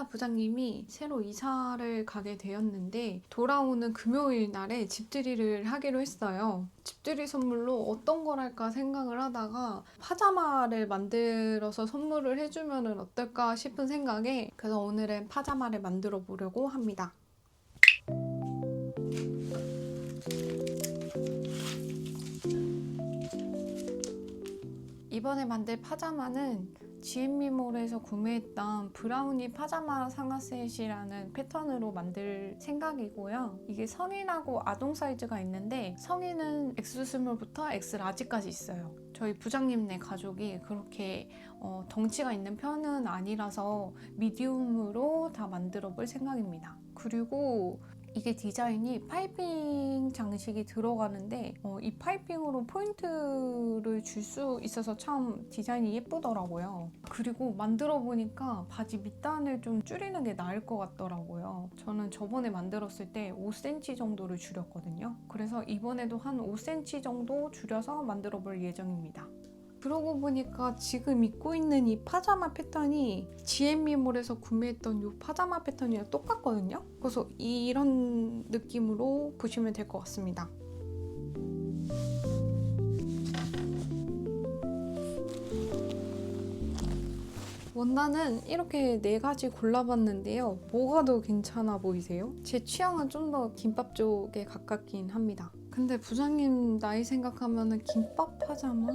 부장님이 새로 이사를 가게 되었는데 돌아오는 금요일 날에 집들이를 하기로 했어요. 집들이 선물로 어떤 걸 할까 생각을 하다가 파자마를 만들어서 선물을 해주면 어떨까 싶은 생각에 그래서 오늘은 파자마를 만들어 보려고 합니다. 이번에 만들 파자마는 GM미몰에서 구매했던 브라우니 파자마 상하셋이라는 패턴으로 만들 생각이고요. 이게 성인하고 아동 사이즈가 있는데 성인은 X 스몰부터 X 라지까지 있어요. 저희 부장님네 가족이 그렇게 덩치가 있는 편은 아니라서 미디움으로 다 만들어 볼 생각입니다. 그리고 이게 디자인이 파이핑 장식이 들어가는데 이 파이핑으로 포인트를 줄 수 있어서 참 디자인이 예쁘더라고요. 그리고 만들어 보니까 바지 밑단을 좀 줄이는 게 나을 것 같더라고요. 저는 저번에 만들었을 때 5cm 정도를 줄였거든요. 그래서 이번에도 한 5cm 정도 줄여서 만들어 볼 예정입니다. 그러고 보니까 지금 입고 있는 이 파자마 패턴이 GM미몰에서 구매했던 이 파자마 패턴이랑 똑같거든요. 그래서 이런 느낌으로 보시면 될 것 같습니다. 원단은 이렇게 4가지 골라봤는데요. 뭐가 더 괜찮아 보이세요? 제 취향은 좀 더 김밥 쪽에 가깝긴 합니다. 근데 부장님 나이 생각하면 김밥 파자마?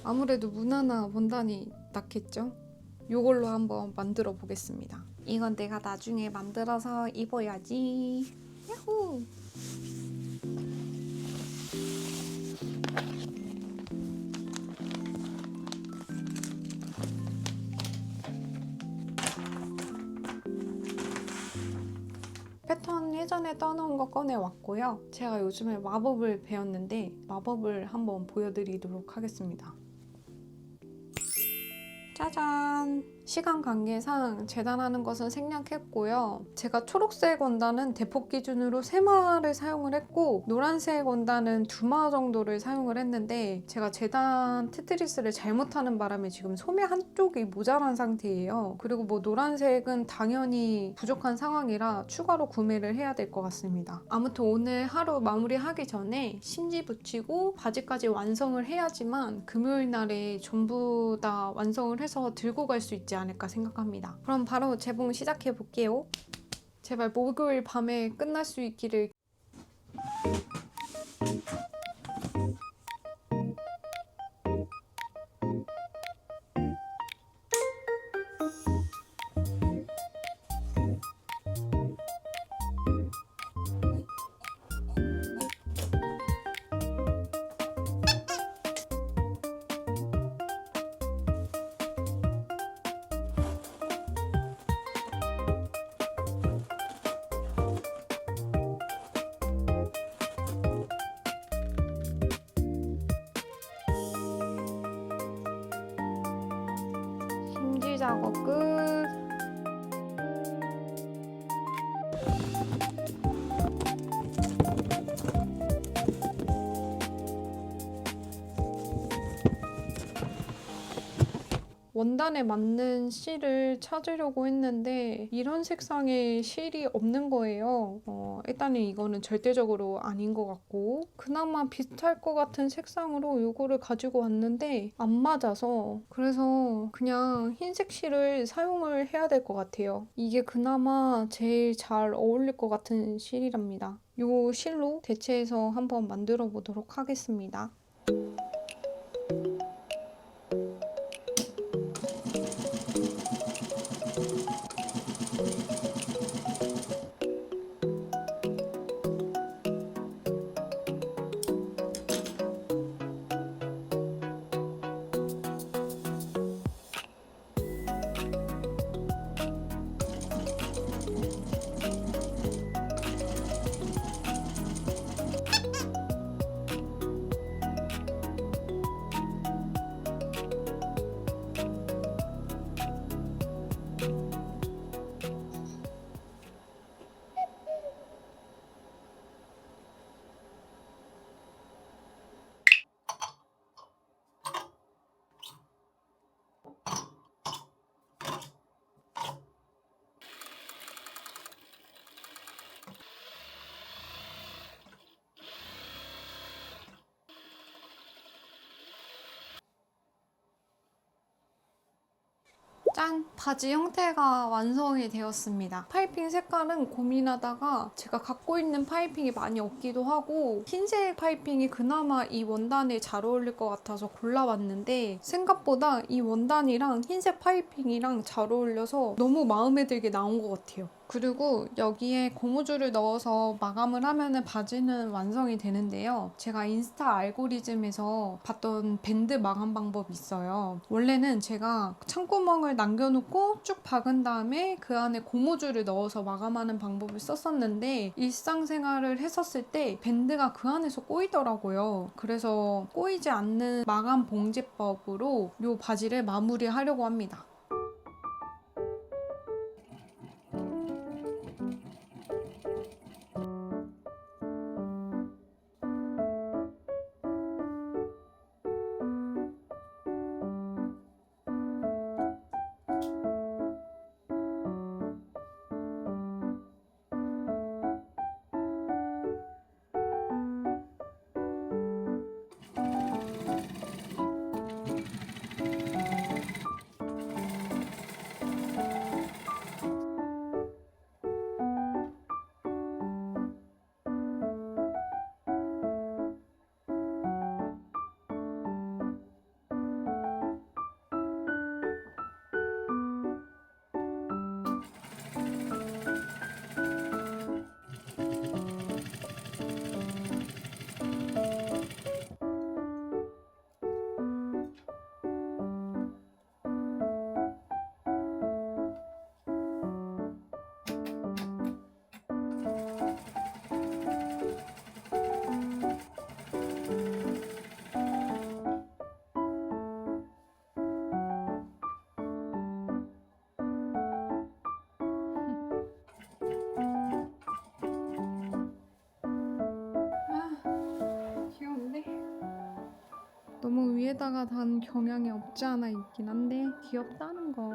아무래도 무난한 원단이 낫겠죠? 이걸로 한번 만들어 보겠습니다. 이건 내가 나중에 만들어서 입어야지. 야호! 패턴 예전에 떠놓은 거 꺼내왔고요. 제가 요즘에 마법을 배웠는데 마법을 한번 보여드리도록 하겠습니다. 짜잔! 시간 관계상 재단하는 것은 생략했고요. 제가 초록색 원단은 대폭 기준으로 3마를 사용을 했고 노란색 원단은 2마 정도를 사용을 했는데 제가 재단 테트리스를 잘못하는 바람에 지금 소매 한쪽이 모자란 상태예요. 그리고 뭐 노란색은 당연히 부족한 상황이라 추가로 구매를 해야 될 것 같습니다. 아무튼 오늘 하루 마무리하기 전에 심지 붙이고 바지까지 완성을 해야지만 금요일 날에 전부 다 완성을 해서 들고 갈 수 있지 않을까 생각합니다. 그럼 바로 재봉 시작해 볼게요. 제발 목요일 밤에 끝날 수 있기를. 심지 작업 끝. 원단에 맞는 실을 찾으려고 했는데 이런 색상의 실이 없는 거예요. 일단은 이거는 절대적으로 아닌 것 같고 그나마 비슷할 것 같은 색상으로 이거를 가지고 왔는데 안 맞아서 그래서 그냥 흰색 실을 사용을 해야 될 것 같아요. 이게 그나마 제일 잘 어울릴 것 같은 실이랍니다. 이 실로 대체해서 한번 만들어 보도록 하겠습니다. 짠! 바지 형태가 완성이 되었습니다. 파이핑 색깔은 고민하다가 제가 갖고 있는 파이핑이 많이 없기도 하고 흰색 파이핑이 그나마 이 원단에 잘 어울릴 것 같아서 골라봤는데 생각보다 이 원단이랑 흰색 파이핑이랑 잘 어울려서 너무 마음에 들게 나온 것 같아요. 그리고 여기에 고무줄을 넣어서 마감을 하면 바지는 완성이 되는데요. 제가 인스타 알고리즘에서 봤던 밴드 마감 방법이 있어요. 원래는 제가 창구멍을 남겨놓고 쭉 박은 다음에 그 안에 고무줄을 넣어서 마감하는 방법을 썼었는데 일상생활을 했었을 때 밴드가 그 안에서 꼬이더라고요. 그래서 꼬이지 않는 마감 봉제법으로 이 바지를 마무리하려고 합니다. 귀여운데? 너무 위에다가 단 경향이 없지 않아 있긴 한데 귀엽다는 거.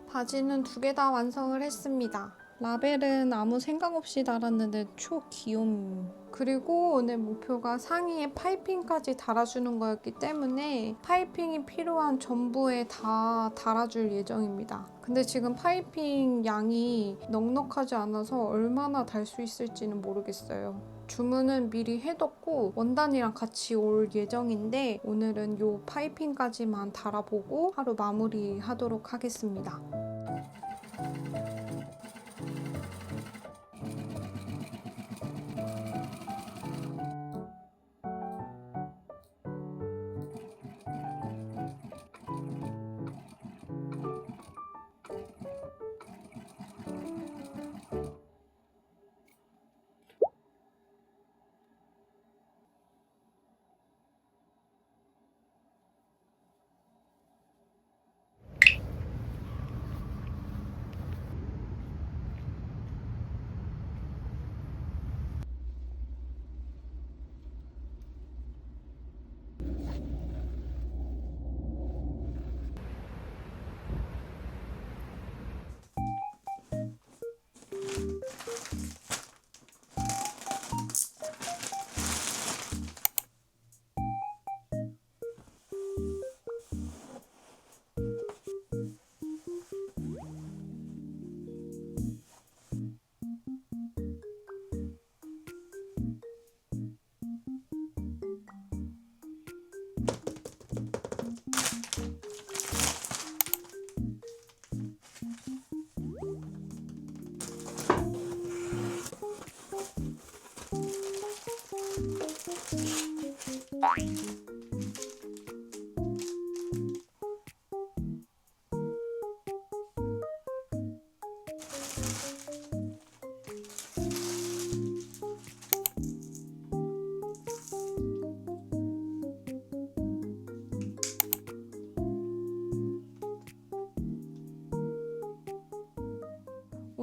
바지는 2개 다 완성을 했습니다. 라벨은 아무 생각 없이 달았는데 초 귀여움. 그리고 오늘 목표가 상의에 파이핑까지 달아주는 거였기 때문에 파이핑이 필요한 전부에 다 달아줄 예정입니다. 근데 지금 파이핑 양이 넉넉하지 않아서 얼마나 달 수 있을지는 모르겠어요. 주문은 미리 해뒀고 원단이랑 같이 올 예정인데 오늘은 요 파이핑까지만 달아보고 하루 마무리하도록 하겠습니다.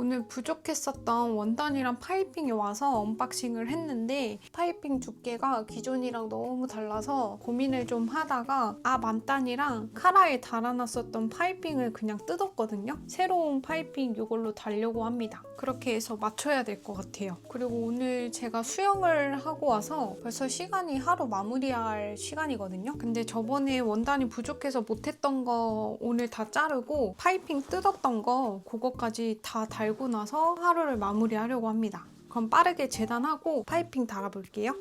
오늘 부족했었던 원단이랑 파이핑이 와서 언박싱을 했는데 파이핑 두께가 기존이랑 너무 달라서 고민을 좀 하다가 만단이랑 카라에 달아놨었던 파이핑을 그냥 뜯었거든요. 새로운 파이핑 이걸로 달려고 합니다. 그렇게 해서 맞춰야 될 것 같아요. 그리고 오늘 제가 수영을 하고 와서 벌써 시간이 하루 마무리할 시간이거든요. 근데 저번에 원단이 부족해서 못했던 거 오늘 다 자르고 파이핑 뜯었던 거 그거까지 다 달고 나서 하루를 마무리하려고 합니다. 그럼 빠르게 재단하고 파이핑 달아볼게요.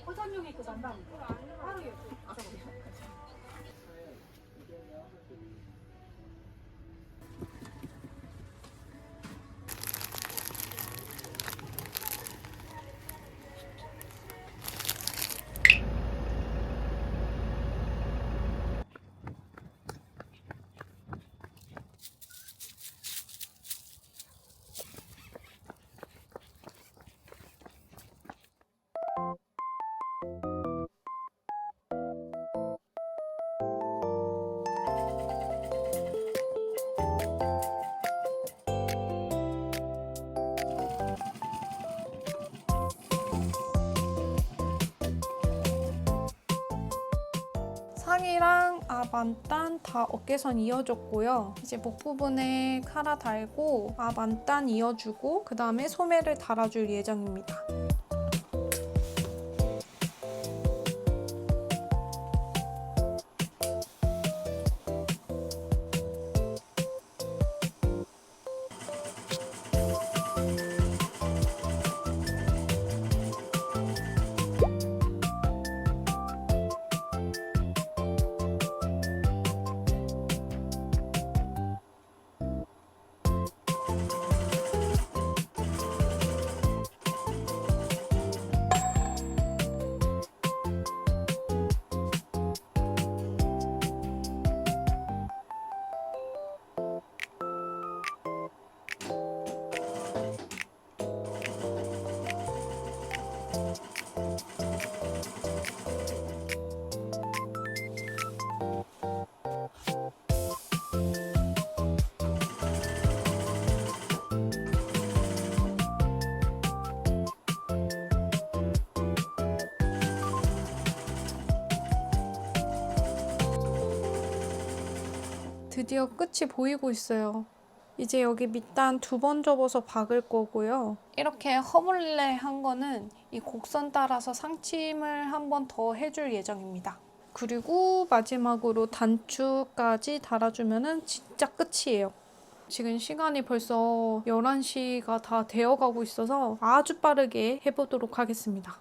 호전용이 그 전담 하루에 상의랑 만단 다 어깨선 이어줬고요. 이제 목 부분에 카라 달고 만단 이어주고 그 다음에 소매를 달아줄 예정입니다. 드디어 끝이 보이고 있어요. 이제 여기 밑단 2번 접어서 박을 거고요. 이렇게 허물레 한 거는 이 곡선 따라서 상침을 한 번 더 해줄 예정입니다. 그리고 마지막으로 단추까지 달아주면 진짜 끝이에요. 지금 시간이 벌써 11시가 다 되어가고 있어서 아주 빠르게 해보도록 하겠습니다.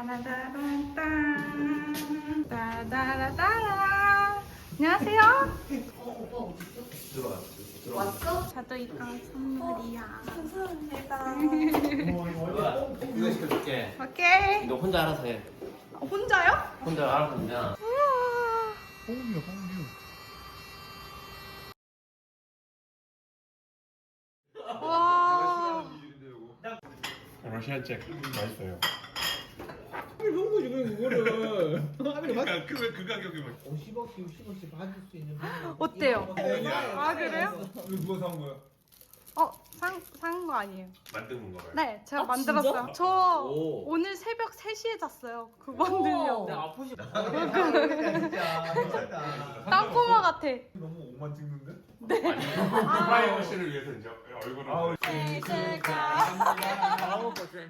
따라따란딴 따라따라따라. 안녕하세요. 왔어? 저도 이거 선물이야. 감사합니다. 이거 시켜줄게. 오케이. 너 혼자 알아서 해. 혼자요? 혼자 알아서 그냥. 홍류 홍류 와. 러시안 잭 맛있어요. 그러니까 그 가격이 뭐 50억씩 60억씩 받을 수 있는 어때요? 얼마예요? 아, 그래요? 이거 누가 사온 거야? 산 거 아니에요. 만든 건가 봐요. 네, 제가 아, 만들었어요. 진짜? 저 오. 오늘 새벽 3시에 잤어요. 그거 만들려고. 내가 아프시. 그러니까 진짜 괜찮다. 땅꼬마 같아. 너무 옷만 찍는데? 프라이버시를 위해서 이제 얼굴을 아우, 생일 축하. 아우 고생.